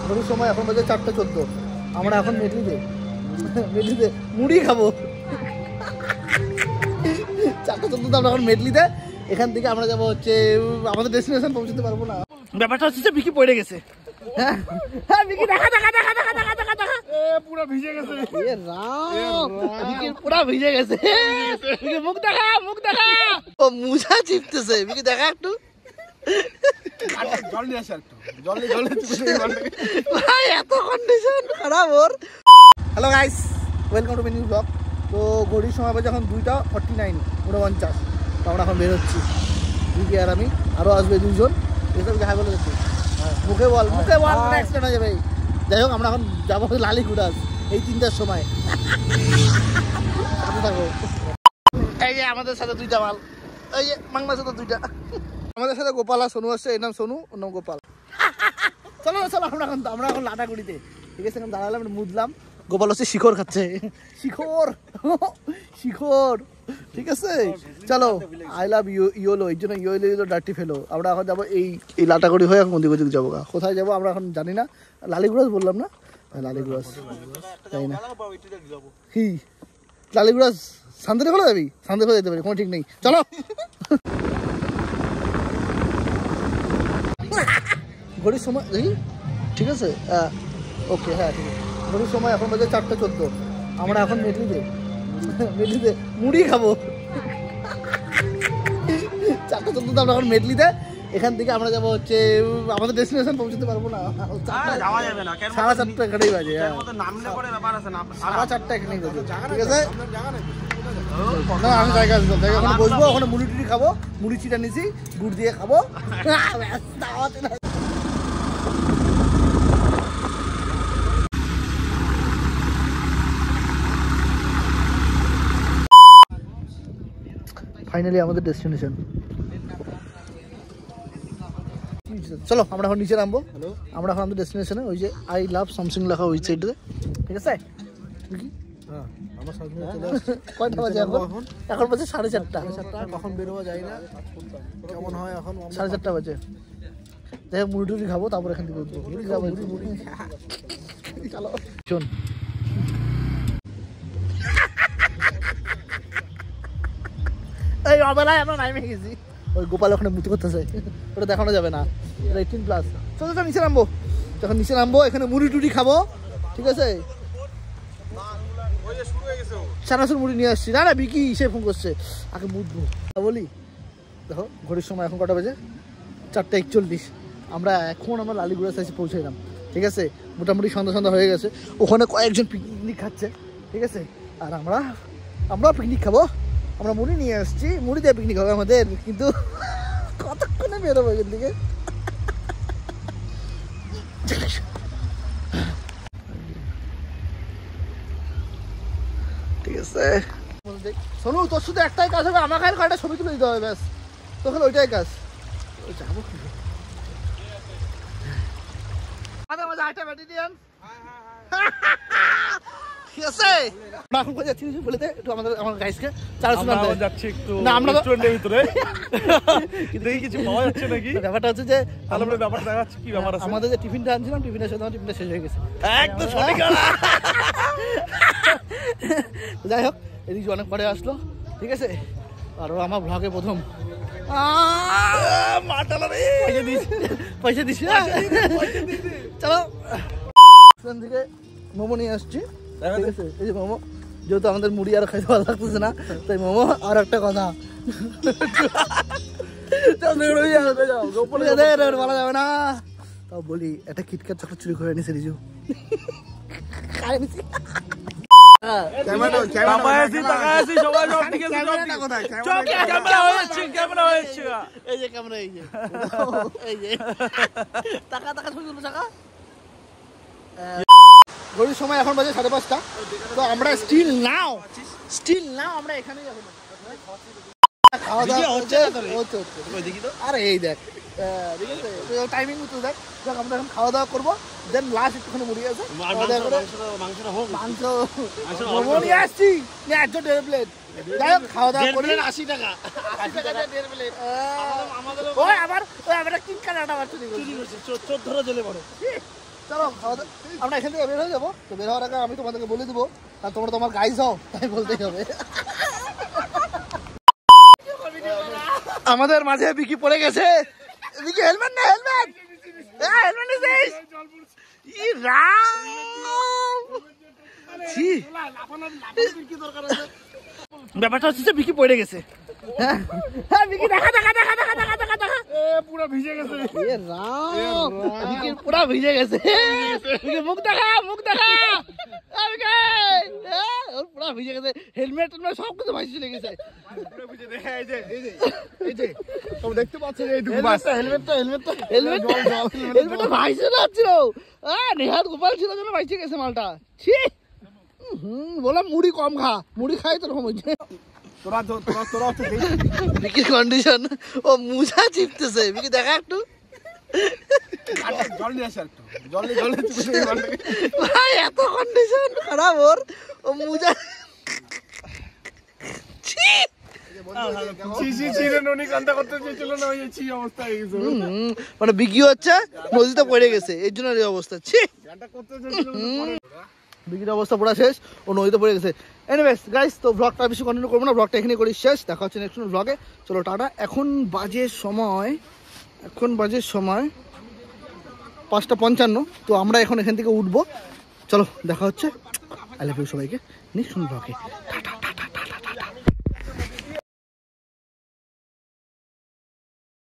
ঘড়ির সময় এখন বাজে 4:14। আমরা এখন মেটলিতে মুড়ি খাবো। 4:14 আমরা এখন মেটলিতে। এখান থেকে আমরা যাবো হচ্ছে আমাদের ডেস্টিনেশন পৌঁছতে পারবো না। ব্যাপারটা হচ্ছে বিকি পড়ে গেছে। হ্যাঁ বিকি দেখা পুরো ভিজে গেছে। বিকি পুরো ভিজে গেছে। বিকি মুখ দেখা ও মুছা চিপতেছে। বিকি দেখা একটু জল নিয়ে আসে একটু জলে ভাই এত কন্ডিশন খারাপ ওর। Hello guys, welcome to my new blog. তো ঘড়ির সময় বাজে এখন 2:49 49। তো আমরা এখন বেরোচ্ছি বিকি আর আমি, আরও আসবে দুজন। এসব দেখা বলে দেখছি মুখে বল অ্যাক্সিডেন্ট হয়ে যাবে। যাই হোক আমরা এখন যাবো লালিগুড়াস এই 3টার সময়। থাকো এই যে আমাদের সাথে 2টা মাল, এই যে মাংমার সাথে 2টা। আমাদের সাথে গোপাল আর সোনু আসছে। এর নাম সোনু, ওর নাম গোপাল। চলো আমরা এখন লাটাগুড়িতে, ঠিক আছে? এখন দাঁড়ালাম, মুদলাম। গোপাল হচ্ছে শিখর খাচ্ছে, শিখর ঠিক আছে। চলো আই লাভ ইয়োলো, এই জন্য ইয়োলো ডার্টি ফেলো। আমরা এখন যাবো এই লাটাগুড়ি হয়ে এখন ওদিক যাবো। কোথায় যাবো আমরা এখন জানি না। লালিগুড়াস বললাম না? লালিগুড়াস তাই না? কি লালিগুড়াস শান্তিতে খোলা যাবি? শান্তিতে খোলা যেতে পারি, কোনো ঠিক নেই। চলো ঘড়ির সময় দেখি, ঠিক আছে? ওকে, হ্যাঁ ঠিক আছে। ঘড়ির সময় এখন বাজে 4:14। আমরা এখন মেটলিতে মুড়ি খাবো। 4:14 আমরা এখন মেটলিতে। এখান থেকে আমরা যাবো হচ্ছে আমাদের ডেস্টিনেশন পৌঁছতে পারবো না। 4:30 এখানেই বাজে। 4:30 এখানেই বাজে, ঠিক আছে? না আমি জায়গা ওখানে বসবো, ওখানে মুড়ি টুড়ি খাবো। মুড়ি চিটা নিছি, গুড় দিয়ে খাবো। ফাইনালি আমাদের ডেস্টিনেশন। চলো আমরা এখন নিচে নামবো। আমরা এখন আমাদের ডেস্টিনেশনে, ওই যে আই লাভ সামসিং লেখা ওই সাইডে, ঠিক আছে? কয়টা বাজে এখন? এখন বাজে 4:30। কখন বেরোবা যায় না, কেমন হয় এখন? 4:30 বাজে। যাই হোক মুড়ি টুড়ি খাবো, তারপর এখান থেকে উঠবো। মুড়ি খাবো, মুড়ি। চলো শোন, এই অবেলায় আমরা নামে গেছি। ওই গোপাল ওখানে মুতি করতেছে, ওটা দেখানো যাবে না, 18+। চলো তো নিচে নামবো। যখন নিচে নামবো এখানে মুড়ি টুড়ি খাবো, ঠিক আছে? চানাচুর মুড়ি নিয়ে আসছি। না বিকি সে ফোন করছে, আগে মুতবো বলি। দেখো ঘড়ির সময় এখন কটা বাজে? 4:41। আমরা লালিগুড়াস এসে পৌঁছাইলাম, ঠিক আছে? মোটামুটি সন্ধ্যা হয়ে গেছে। ওখানে কয়েকজন পিকনিক খাচ্ছে, ঠিক আছে? আর আমরাও পিকনিক খাবো। আমরা মুড়ি নিয়ে আসছি, মুড়ি দিয়ে পিকনিক হবে আমাদের। কিন্তু কতক্ষণে বেরোবো এখান থেকে? ঠিক আছে শোনো, তোর শুধু একটাই কাজ হবে, আমাকে আর কয়টা ছবি তুলে দিতে হবে, ব্যাস। তখন ওইটাই কাজ। যাবো কি ঠিক আছে? এখন কোথায় যাচ্ছি বলে দে একটু আমার গাইসকে। যাচ্ছি একটু রেস্টুরেন্টের ভিতরে, দেখি কিছু পাওয়া যাচ্ছে নাকি। ব্যাপারটা হচ্ছে যে ব্যাপারটা দেখাচ্ছি কি ব্যাপার আছে। আমাদের যে টিফিনটা আনছিলাম, টিফিনের সাথে টিফিনটা শেষ হয়ে গেছে একদম সঠিক। যাই হোক এদিকে অনেক পরে আসলো, ঠিক আছে? আর আমার ব্লগে প্রথম পয়সা দিস। চলো এখান থেকে মোমো নিয়ে আসছি, ঠিক আছে? এই যে মোমো, যেহেতু আমাদের মুড়ি আর খাইতে ভালো লাগতেছে না, তাই মোমো। আর একটা কথা, বলা যাবে না, তাও বলি, একটা কিটক্যাট চকলেট চুরি করে নিছে রিজু, খাই নিছি। ঘড়ির সময় এখন বাজে 5:30। তো আমরা স্টিল নাও আমরা এখানেই যাবো। খাওয়া দাওয়া হচ্ছে। আরে এই দেখ, ঠিক আছে? টাইমিং মতো দেখ। আমরা এখন খাওয়া দাওয়া করবো, দেন লাস্ট একটুখানি মুড়ি আছে, মাংস মোমো নিয়ে আসছি, 1.5 প্লেট। যাই হোক খাওয়া দাওয়া করি। 80 টাকা 1.5 প্লেট। ওই আবার 3 কালাটা আবার চুরি করছে, 14 জেলে বড়। চলো আমরা এখান থেকে বের হয়ে যাবো। তো বের হওয়ার আগে আমি তোমাদেরকে বলে দেবো, আর তোমরা তোমার গাইজ হও, তাই বলতেই হবে। আমাদের মাঝে বিকি পড়ে গেছে। বিকি হেলমেট না, হেলমেট হেলমেট নিছিস? ই রাম, ছি, ব্যাপারটা হচ্ছে বিকি পড়ে গেছে। হ্যাঁ হ্যাঁ বিকি দেখা দেখা দেখা দেখা দেখা দেখা দেখা পুরো ভিজে গেছে। এ রাম, বিকি পুরো ভিজে গেছে। বিকি মুখ দেখা, মুখ দেখা। বিকি ওর পুরো ভিজে গেছে, হেলমেট সব কিছু ভাসি চলে গেছে। পুরো ভিজে দেখা, এই যে এই যে এই যে তোমরা দেখতে পাচ্ছ এই হেলমেটটা ভাইসে যাচ্ছিল। নেহাত গোপাল ছিল যেন ভাইসে গেছে মালটা। ছি, বললাম মুড়ি কম খা, মুড়ি খাই তো রকম হয়েছে। বিকির কন্ডিশন, ও মুজা চিপতেছে। বিকি দেখা একটু, জল নিয়ে আসে একটু, জল ভাই এত কন্ডিশন খারাপ ওর, ও মুজা। ছি, মানে বিকি হচ্ছে নদীতে পড়ে গেছে, এর জন্য এই অবস্থা। ছি, বিকির অবস্থা পুরো শেষ, ও নদীতে পড়ে গেছে। এনিওয়েজ গাইস, তো ব্লগটা বেশি কন্টিনিউ করবো না, ব্লগটা এখানে করি শেষ। দেখা হচ্ছে নেক্সট ব্লগে। চলো টাটা। এখন বাজে সময় 5:55। তো আমরা এখন এখান থেকে উঠবো। চলো দেখা হচ্ছে। আই লাভ ইউ সবাইকে, নেক্সট ব্লগে। টাটা।